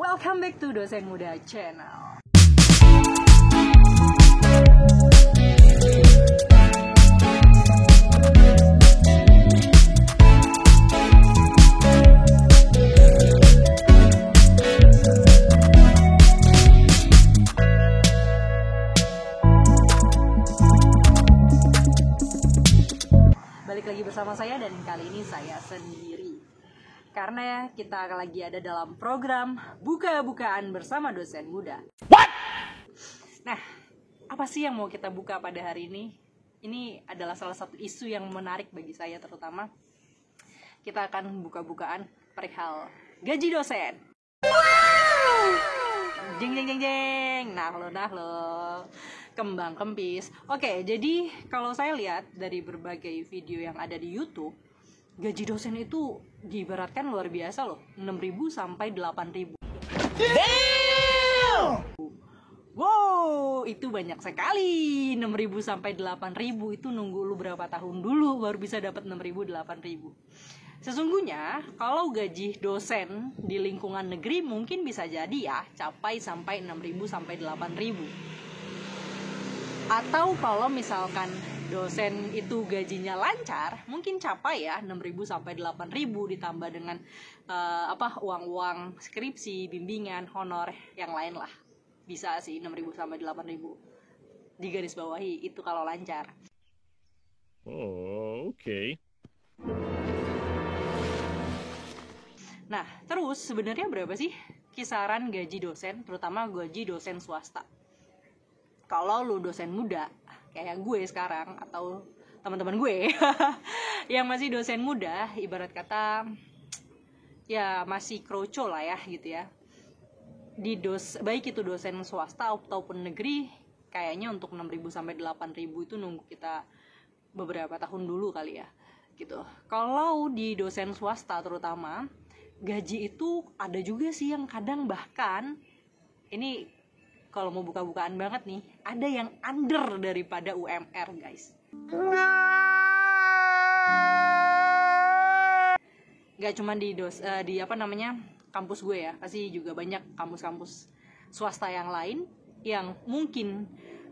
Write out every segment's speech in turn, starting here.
Welcome back to Dosen Muda Channel. Balik lagi bersama saya dan kali ini saya sendiri. Karena kita lagi ada dalam program buka-bukaan bersama dosen muda. What? Nah, apa sih yang mau kita buka pada hari ini? Ini adalah salah satu isu yang menarik bagi saya terutama. Kita akan buka-bukaan perihal gaji dosen. Wow! Jeng jeng jeng jeng. Nah lo. Kembang kempis. Oke, jadi kalau saya lihat dari berbagai video yang ada di YouTube, gaji dosen itu diibaratkan luar biasa loh, 6.000 sampai 8.000. Damn! Wow, itu banyak sekali. 6.000 sampai 8.000 itu nunggu lu berapa tahun dulu baru bisa dapat 6.000 8.000. Sesungguhnya kalau gaji dosen di lingkungan negeri mungkin bisa jadi ya capai sampai 6.000 sampai 8.000. Atau kalau misalkan dosen itu gajinya lancar, mungkin capai ya 6.000 sampai 8.000 ditambah dengan uang-uang skripsi, bimbingan, honor yang lain lah. Bisa sih 6.000 sampai 8.000. Digaris bawahi itu kalau lancar. Oh, oke. Okay. Nah, terus sebenarnya berapa sih kisaran gaji dosen, terutama gaji dosen swasta? Kalau lu dosen muda kayak gue sekarang atau teman-teman gue yang masih dosen muda, ibarat kata ya masih kroco lah ya gitu ya. Baik itu dosen swasta ataupun negeri, kayaknya untuk 6.000 sampai 8.000 itu nunggu kita beberapa tahun dulu kali ya gitu. Kalau di dosen swasta terutama, gaji itu ada juga sih yang kadang bahkan ini kalau mau buka-bukaan banget nih, ada yang under daripada UMR, guys. Gak cuma di kampus gue ya, pasti juga banyak kampus-kampus swasta yang lain yang mungkin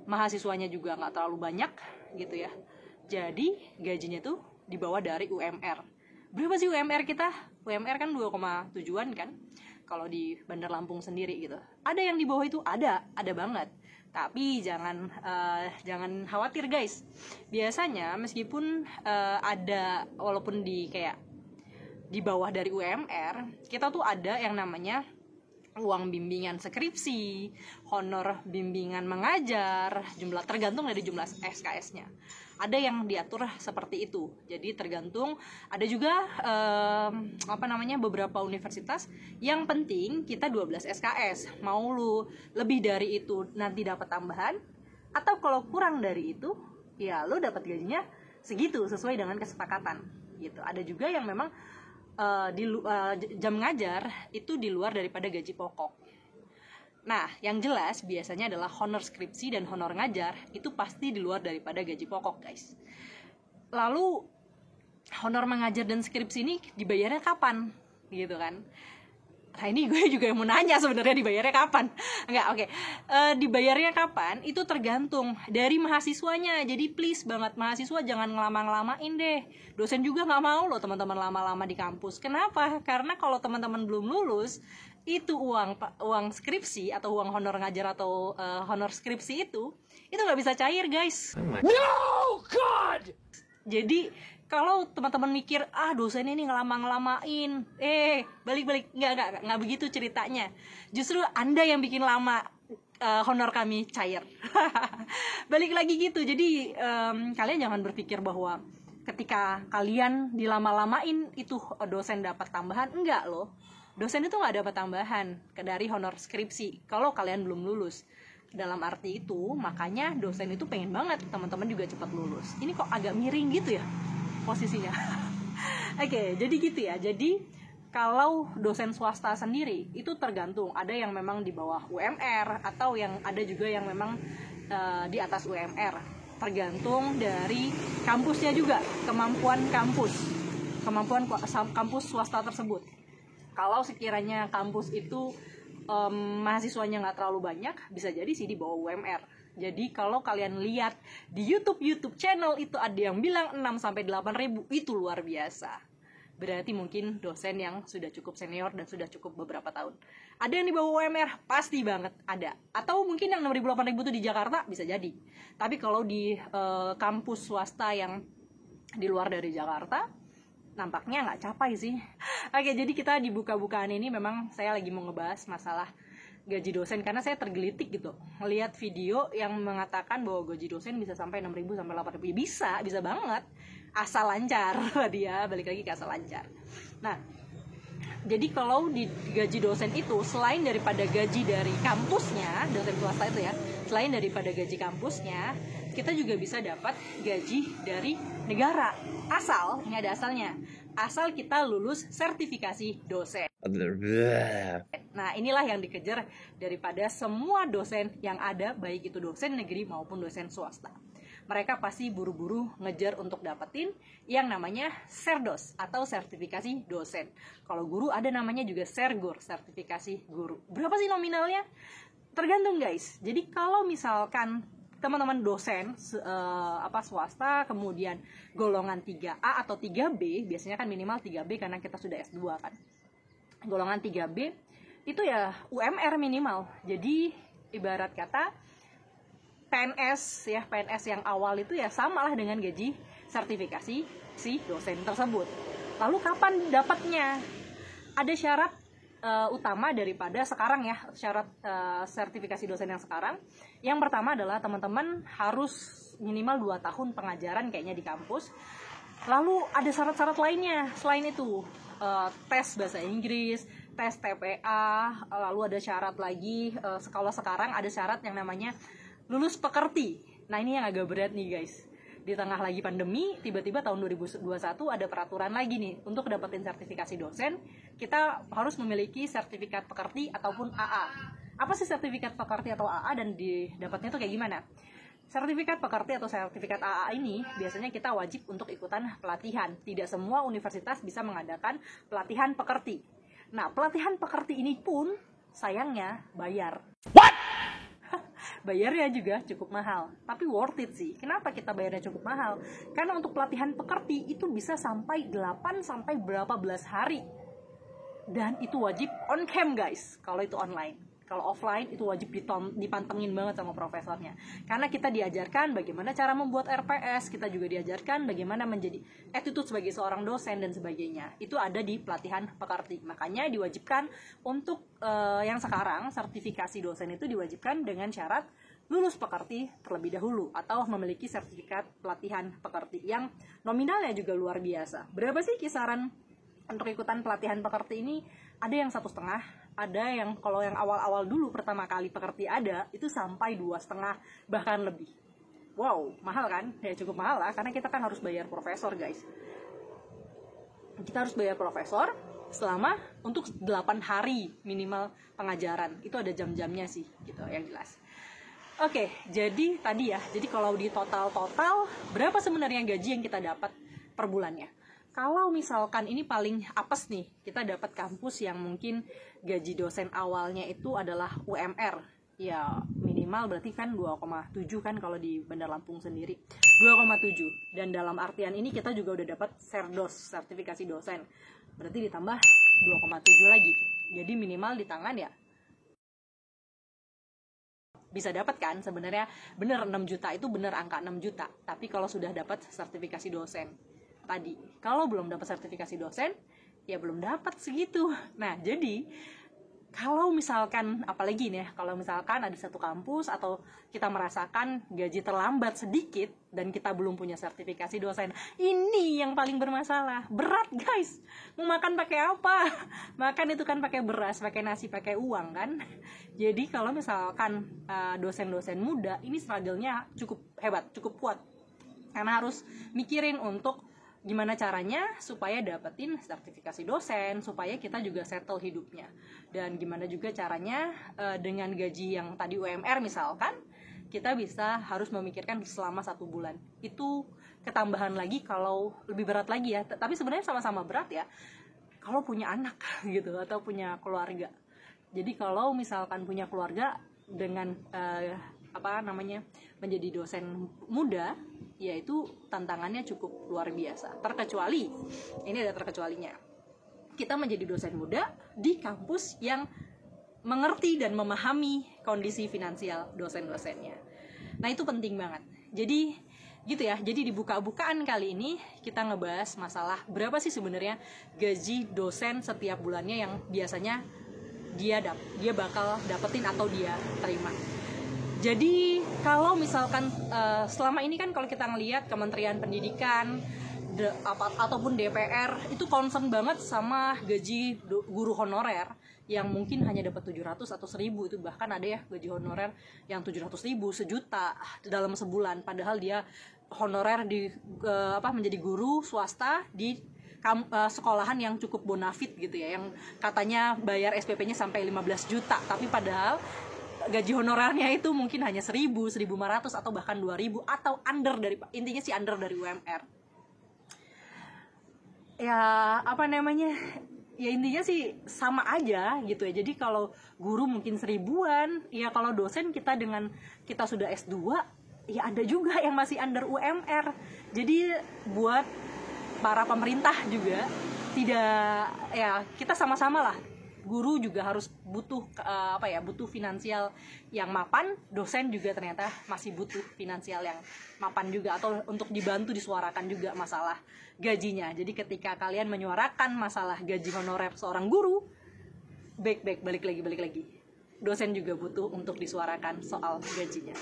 mahasiswanya juga nggak terlalu banyak gitu ya. Jadi gajinya tuh di bawah dari UMR. Berapa sih UMR kita? UMR kan 2,7an kan? Kalau di Bandar Lampung sendiri gitu. Ada yang di bawah itu, ada banget. Tapi jangan khawatir guys. Biasanya meskipun ada walaupun di bawah dari UMR, kita tuh ada yang namanya uang bimbingan skripsi, honor bimbingan mengajar, tergantung dari jumlah SKS-nya. Ada yang diatur seperti itu. Jadi tergantung, ada juga beberapa universitas yang penting kita 12 SKS. Mau lu lebih dari itu nanti dapat tambahan, atau kalau kurang dari itu ya lu dapat gajinya segitu sesuai dengan kesepakatan gitu. Ada juga yang memang jam ngajar itu di luar daripada gaji pokok. Nah, yang jelas biasanya adalah honor skripsi dan honor ngajar itu pasti di luar daripada gaji pokok, guys. Lalu honor mengajar dan skripsi ini dibayarnya kapan? Gitu kan. Nah, ini gue juga mau nanya sebenarnya dibayarnya kapan. Enggak, oke. Dibayarnya kapan itu tergantung dari mahasiswanya. Jadi please banget mahasiswa jangan ngelama-ngelamain deh. Dosen juga nggak mau loh teman-teman lama-lama di kampus. Kenapa? Karena kalau teman-teman belum lulus, itu uang skripsi atau uang honor ngajar atau honor skripsi itu nggak bisa cair guys. No God. Jadi kalau teman-teman mikir dosen ini ngelama-ngelamain, balik nggak begitu ceritanya. Justru Anda yang bikin lama honor kami cair. Balik lagi gitu. Jadi kalian jangan berpikir bahwa ketika kalian dilama-lamain itu dosen dapat tambahan. Enggak loh. Dosen itu nggak dapat tambahan dari honor skripsi kalau kalian belum lulus. Dalam arti itu, makanya dosen itu pengen banget teman-teman juga cepat lulus. Ini kok agak miring gitu ya posisinya. Oke, jadi gitu ya. Jadi kalau dosen swasta sendiri itu tergantung. Ada yang memang di bawah UMR atau yang ada juga yang memang di atas UMR. Tergantung dari kampusnya juga, kemampuan kampus swasta tersebut. Kalau sekiranya kampus itu mahasiswanya nggak terlalu banyak, bisa jadi sih di bawah UMR. Jadi kalau kalian lihat di YouTube channel itu ada yang bilang 6-8 ribu, itu luar biasa. Berarti mungkin dosen yang sudah cukup senior dan sudah cukup beberapa tahun. Ada yang di bawah UMR? Pasti banget ada. Atau mungkin yang 6.000-8.000 itu di Jakarta, bisa jadi. Tapi kalau di kampus swasta yang di luar dari Jakarta, nampaknya nggak capai sih. Oke, jadi kita di buka-bukaan ini memang saya lagi mau ngebahas masalah gaji dosen, karena saya tergelitik gitu melihat video yang mengatakan bahwa gaji dosen bisa sampai 6.000 sampai 8.000. Bisa banget, asal lancar. Dia balik lagi ke asal lancar. Nah, jadi kalau di gaji dosen itu, selain daripada gaji dari kampusnya, dosen swasta itu ya, selain daripada gaji kampusnya, kita juga bisa dapat gaji dari negara. Asal, ini ada asalnya, asal kita lulus sertifikasi dosen. Nah, inilah yang dikejar daripada semua dosen yang ada, baik itu dosen negeri maupun dosen swasta. Mereka pasti buru-buru ngejar untuk dapetin yang namanya Serdos atau sertifikasi dosen. Kalau guru ada namanya juga Sergur, sertifikasi guru. Berapa sih nominalnya? Tergantung guys. Jadi kalau misalkan teman-teman dosen swasta kemudian golongan 3A atau 3B, biasanya kan minimal 3B karena kita sudah S2 kan. Golongan 3B itu ya UMR minimal. Jadi ibarat kata PNS yang awal itu ya samalah dengan gaji sertifikasi si dosen tersebut. Lalu kapan dapatnya? Ada syarat utama daripada sekarang ya, syarat sertifikasi dosen yang sekarang. Yang pertama adalah teman-teman harus minimal 2 tahun pengajaran kayaknya di kampus. Lalu ada syarat-syarat lainnya selain itu, tes bahasa Inggris, tes TPA, lalu ada syarat lagi, kalau sekarang ada syarat yang namanya lulus pekerti. Nah, ini yang agak berat nih guys. Di tengah lagi pandemi, tiba-tiba tahun 2021 ada peraturan lagi nih, untuk dapetin sertifikasi dosen, kita harus memiliki sertifikat pekerti ataupun AA. Apa sih sertifikat pekerti atau AA dan didapatnya tuh kayak gimana? Sertifikat pekerti atau sertifikat AA ini biasanya kita wajib untuk ikutan pelatihan. Tidak semua universitas bisa mengadakan pelatihan pekerti. Nah, pelatihan pekerti ini pun sayangnya bayar. What? Bayarnya juga cukup mahal, tapi worth it sih. Kenapa kita bayarnya cukup mahal? Karena untuk pelatihan pekerti itu bisa sampai 8 sampai berapa belas hari. Dan itu wajib on cam guys, kalau itu online. Kalau offline itu wajib dipantengin banget sama profesornya. Karena kita diajarkan bagaimana cara membuat RPS, kita juga diajarkan bagaimana menjadi attitude sebagai seorang dosen dan sebagainya. Itu ada di pelatihan pekerti. Makanya diwajibkan untuk yang sekarang sertifikasi dosen itu diwajibkan dengan syarat lulus pekerti terlebih dahulu atau memiliki sertifikat pelatihan pekerti yang nominalnya juga luar biasa. Berapa sih kisaran untuk ikutan pelatihan pekerti ini? Ada yang 1,5, ada yang kalau yang awal-awal dulu pertama kali pekerti ada itu sampai 2,5 bahkan lebih. Wow, mahal kan? Ya cukup mahal lah, karena kita kan harus bayar profesor guys. Kita harus bayar profesor selama untuk 8 hari minimal pengajaran. Itu ada jam-jamnya sih gitu yang jelas. Oke, jadi tadi ya, jadi kalau di total berapa sebenarnya gaji yang kita dapat per bulannya? Kalau misalkan ini paling apes nih, kita dapat kampus yang mungkin gaji dosen awalnya itu adalah UMR. Ya minimal berarti kan 2,7 kan kalau di Bandar Lampung sendiri. 2,7. Dan dalam artian ini kita juga udah dapat Serdos, sertifikasi dosen. Berarti ditambah 2,7 lagi. Jadi minimal di tangan ya bisa dapat kan sebenarnya. Bener 6 juta itu bener angka 6 juta. Tapi kalau sudah dapat sertifikasi dosen tadi. Kalau belum dapat sertifikasi dosen, ya belum dapat segitu. Nah, jadi kalau misalkan, apalagi nih, kalau misalkan ada satu kampus atau kita merasakan gaji terlambat sedikit dan kita belum punya sertifikasi dosen, ini yang paling bermasalah. Berat guys, mau makan pakai apa? Makan itu kan pakai beras, pakai nasi, pakai uang kan. Jadi kalau misalkan dosen-dosen muda, ini struggle-nya cukup hebat, cukup kuat. Karena harus mikirin untuk gimana caranya supaya dapetin sertifikasi dosen, supaya kita juga settle hidupnya. Dan gimana juga caranya dengan gaji yang tadi UMR misalkan, kita bisa harus memikirkan selama 1 bulan. Itu ketambahan lagi kalau lebih berat lagi ya. Tapi sebenarnya sama-sama berat ya kalau punya anak gitu atau punya keluarga. Jadi kalau misalkan punya keluarga dengan menjadi dosen muda, yaitu tantangannya cukup luar biasa. Terkecuali, ini ada terkecualinya, kita menjadi dosen muda di kampus yang mengerti dan memahami kondisi finansial dosen-dosennya. Nah, itu penting banget. Jadi gitu ya. Jadi di buka-bukaan kali ini kita ngebahas masalah berapa sih sebenarnya gaji dosen setiap bulannya yang biasanya dia bakal dapetin atau dia terima. Jadi kalau misalkan selama ini kan kalau kita ngelihat Kementerian Pendidikan ataupun DPR itu concern banget sama gaji guru honorer yang mungkin hanya dapat 700 atau 1000, itu bahkan ada ya gaji honorer yang 700.000, sejuta dalam sebulan, padahal dia honorer menjadi guru swasta di sekolahan yang cukup bonafit gitu ya, yang katanya bayar SPP-nya sampai 15 juta, tapi padahal gaji honorernya itu mungkin hanya 1.000, 1.500 atau bahkan 2.000 atau intinya sih under dari UMR. Ya intinya sih sama aja gitu ya. Jadi kalau guru mungkin 1.000-an, ya kalau dosen kita sudah S2, ya ada juga yang masih under UMR. Jadi buat para pemerintah juga kita sama-sama lah. Guru juga harus butuh finansial yang mapan, dosen juga ternyata masih butuh finansial yang mapan juga, atau untuk dibantu disuarakan juga masalah gajinya. Jadi ketika kalian menyuarakan masalah gaji honorer seorang guru, balik lagi. Dosen juga butuh untuk disuarakan soal gajinya.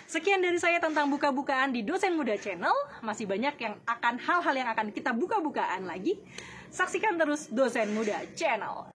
Sekian dari saya tentang buka-bukaan di Dosen Muda Channel. Masih banyak hal-hal yang akan kita buka-bukaan lagi. Saksikan terus Dosen Muda Channel.